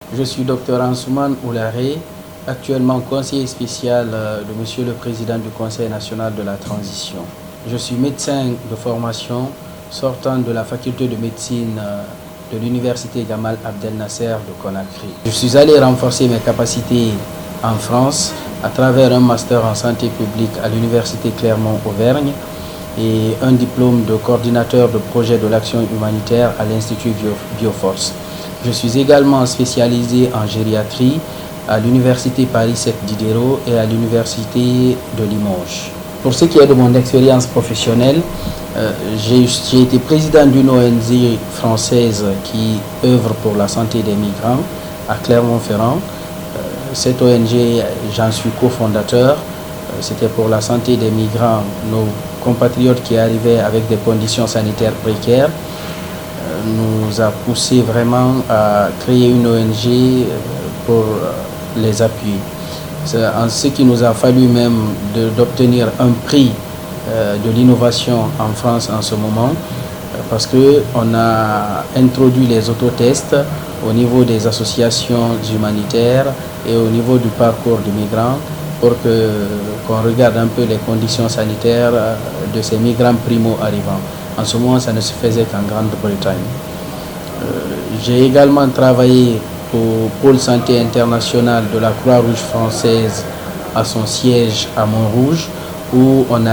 Je suis Dr Ansouman Oularé, actuellement conseiller spécial de Monsieur le Président du Conseil national de la transition. Je suis médecin de formation sortant de la faculté de médecine de l'université Gamal Abdel Nasser de Conakry. Je suis allé renforcer mes capacités en France à travers un master en santé publique à l'université Clermont-Auvergne et un diplôme de coordinateur de projet de l'action humanitaire à l'Institut Bioforce. Je suis également spécialisé en gériatrie à l'université Paris 7 Diderot et à l'université de Limoges. Pour ce qui est de mon expérience professionnelle, j'ai été président d'une ONG française qui œuvre pour la santé des migrants à Clermont-Ferrand. Cette ONG, j'en suis cofondateur. C'était pour la santé des migrants, nos compatriotes qui arrivaient avec des conditions sanitaires précaires. Nous a poussé vraiment à créer une ONG pour les appuyer. C'est en ce qui nous a fallu même d'obtenir un prix de l'innovation en France en ce moment, parce qu'on a introduit les autotests au niveau des associations humanitaires et au niveau du parcours du migrant pour qu'on regarde un peu les conditions sanitaires de ces migrants primo-arrivants. En ce moment, ça ne se faisait qu'en Grande-Bretagne. J'ai également travaillé au pôle santé international de la Croix-Rouge française à son siège à Montrouge, où on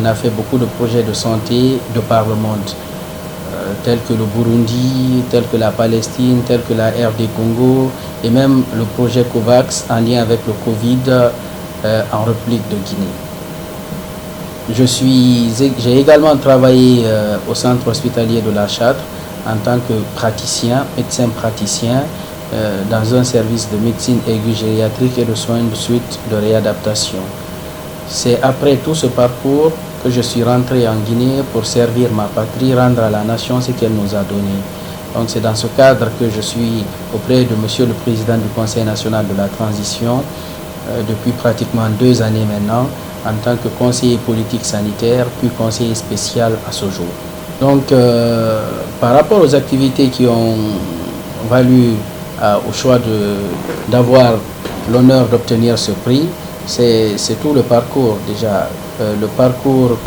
a fait beaucoup de projets de santé de par le monde, tels que le Burundi, tels que la Palestine, tels que la RD Congo, et même le projet COVAX en lien avec le Covid en République de Guinée. J'ai également travaillé au centre hospitalier de la Châtre en tant que praticien, médecin praticien, dans un service de médecine aiguë gériatrique et de soins de suite de réadaptation. C'est après tout ce parcours que je suis rentré en Guinée pour servir ma patrie, rendre à la nation ce qu'elle nous a donné. Donc c'est dans ce cadre que je suis auprès de Monsieur le Président du Conseil national de la transition depuis pratiquement 2 années maintenant, en tant que conseiller politique sanitaire, puis conseiller spécial à ce jour. Donc, par rapport aux activités qui ont valu au choix d'avoir l'honneur d'obtenir ce prix, c'est tout le parcours déjà. Le parcours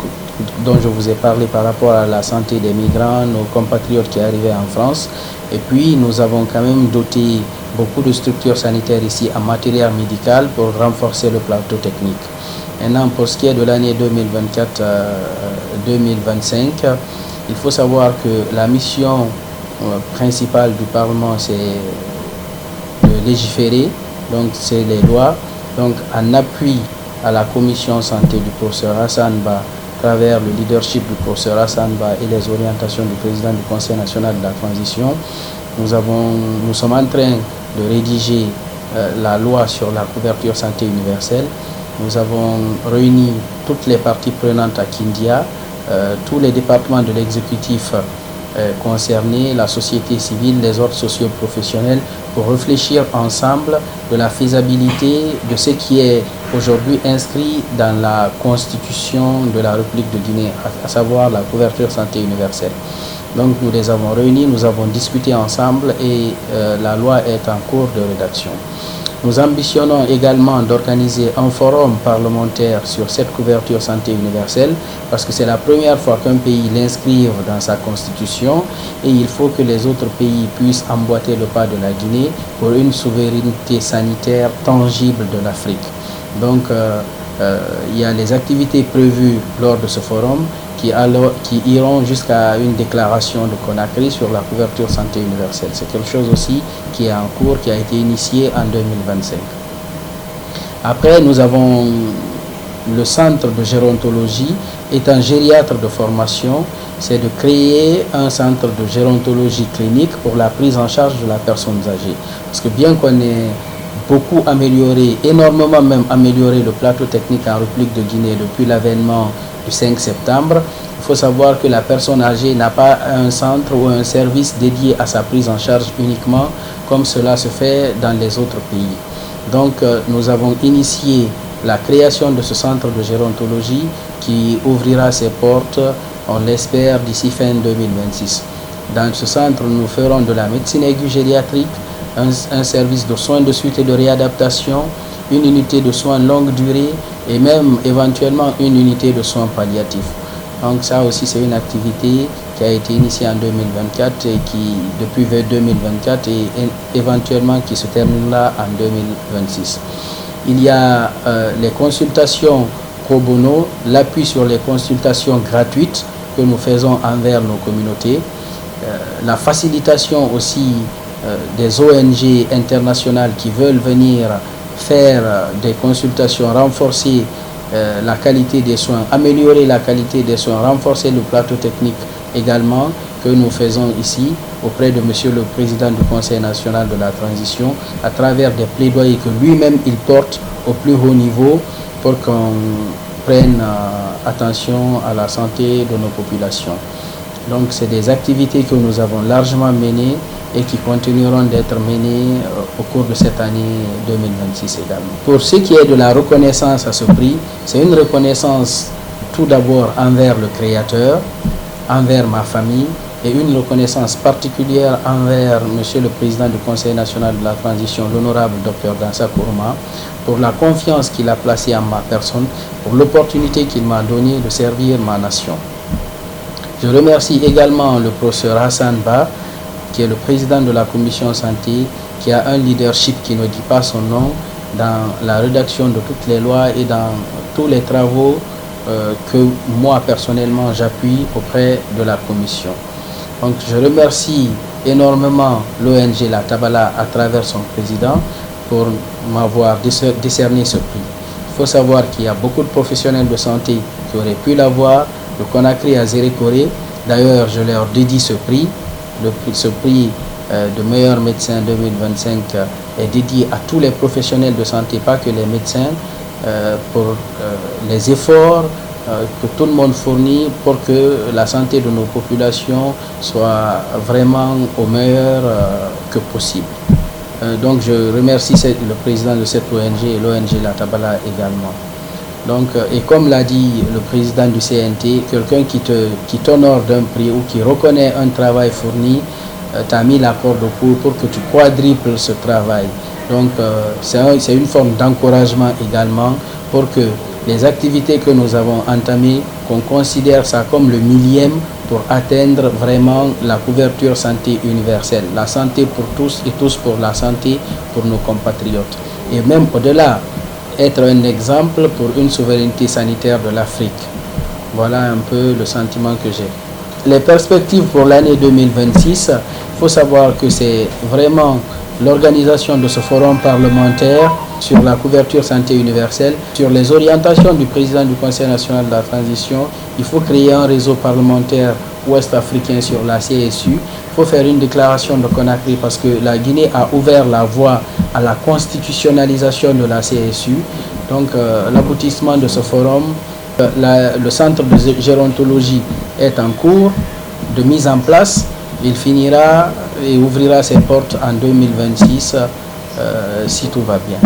dont je vous ai parlé par rapport à la santé des migrants, nos compatriotes qui arrivaient en France. Et puis, nous avons quand même doté beaucoup de structures sanitaires ici en matériel médical pour renforcer le plateau technique. Maintenant, pour ce qui est de l'année 2024-2025, il faut savoir que la mission principale du Parlement, c'est de légiférer, donc c'est les lois. Donc, en appui à la commission santé du professeur Hassan Ba, à travers le leadership du professeur Hassan Ba et les orientations du président du Conseil national de la transition, nous sommes en train de rédiger la loi sur la couverture santé universelle. Nous avons réuni toutes les parties prenantes à Kindia, tous les départements de l'exécutif concernés, la société civile, les ordres socio-professionnels, pour réfléchir ensemble de la faisabilité de ce qui est aujourd'hui inscrit dans la Constitution de la République de Guinée, à savoir la couverture santé universelle. Donc nous les avons réunis, nous avons discuté ensemble et la loi est en cours de rédaction. Nous ambitionnons également d'organiser un forum parlementaire sur cette couverture santé universelle parce que c'est la première fois qu'un pays l'inscrive dans sa constitution et il faut que les autres pays puissent emboîter le pas de la Guinée pour une souveraineté sanitaire tangible de l'Afrique. Donc il y a les activités prévues lors de ce forum qui iront jusqu'à une déclaration de Conakry sur la couverture santé universelle. C'est quelque chose aussi qui est en cours, qui a été initié en 2025. Après, nous avons le centre de gérontologie. Étant gériatre de formation, c'est de créer un centre de gérontologie clinique pour la prise en charge de la personne âgée. Parce que bien qu'on ait beaucoup amélioré, énormément même amélioré le plateau technique en République de Guinée depuis l'avènement du 5 septembre, il faut savoir que la personne âgée n'a pas un centre ou un service dédié à sa prise en charge uniquement comme cela se fait dans les autres pays. Donc nous avons initié la création de ce centre de gérontologie qui ouvrira ses portes, on l'espère, d'ici fin 2026. Dans ce centre, nous ferons de la médecine aiguë gériatrique, un service de soins de suite et de réadaptation, une unité de soins longue durée et même éventuellement une unité de soins palliatifs. Donc ça aussi c'est une activité qui a été initiée en 2024 et qui depuis 2024 et éventuellement qui se terminera en 2026. Il y a les consultations pro bono, l'appui sur les consultations gratuites que nous faisons envers nos communautés, la facilitation aussi des ONG internationales qui veulent venir faire des consultations, renforcer la qualité des soins, améliorer la qualité des soins, renforcer le plateau technique également que nous faisons ici auprès de Monsieur le Président du Conseil national de la transition à travers des plaidoyers que lui-même il porte au plus haut niveau pour qu'on prenne attention à la santé de nos populations. Donc c'est des activités que nous avons largement menées et qui continueront d'être menées au cours de cette année 2026 également. Pour ce qui est de la reconnaissance à ce prix, c'est une reconnaissance tout d'abord envers le Créateur, envers ma famille et une reconnaissance particulière envers Monsieur le Président du Conseil national de la transition, l'honorable Dr Dansa Kourouma, pour la confiance qu'il a placée en ma personne, pour l'opportunité qu'il m'a donnée de servir ma nation. Je remercie également le professeur Hassan Ba, qui est le président de la commission santé, qui a un leadership qui ne dit pas son nom dans la rédaction de toutes les lois et dans tous les travaux que moi personnellement j'appuie auprès de la commission. Donc je remercie énormément l'ONG La Tabala à travers son président pour m'avoir décerné ce prix. Il faut savoir qu'il y a beaucoup de professionnels de santé qui auraient pu l'avoir. Le Conakry a Zéré Corée, d'ailleurs je leur dédie ce prix. Ce prix de meilleur médecin 2025 est dédié à tous les professionnels de santé, pas que les médecins, pour les efforts que tout le monde fournit pour que la santé de nos populations soit vraiment au meilleur que possible. Donc je remercie le président de cette ONG et l'ONG La Tabala également. Donc, et comme l'a dit le président du CNT, quelqu'un qui t'honore d'un prix ou qui reconnaît un travail fourni, t'a mis la corde au cou pour que tu quadruples ce travail. Donc, c'est une forme d'encouragement également pour que les activités que nous avons entamées, qu'on considère ça comme le millième pour atteindre vraiment la couverture santé universelle. La santé pour tous et tous pour la santé pour nos compatriotes. Et même au-delà, être un exemple pour une souveraineté sanitaire de l'Afrique. Voilà un peu le sentiment que j'ai. Les perspectives pour l'année 2026, il faut savoir que c'est vraiment l'organisation de ce forum parlementaire sur la couverture santé universelle, sur les orientations du président du Conseil national de la transition. Il faut créer un réseau parlementaire ouest-africain sur la CSU. Il faut faire une déclaration de Conakry parce que la Guinée a ouvert la voie à la constitutionnalisation de la CSU. Donc l'aboutissement de ce forum, le centre de gérontologie est en cours de mise en place. Il finira et ouvrira ses portes en 2026 si tout va bien.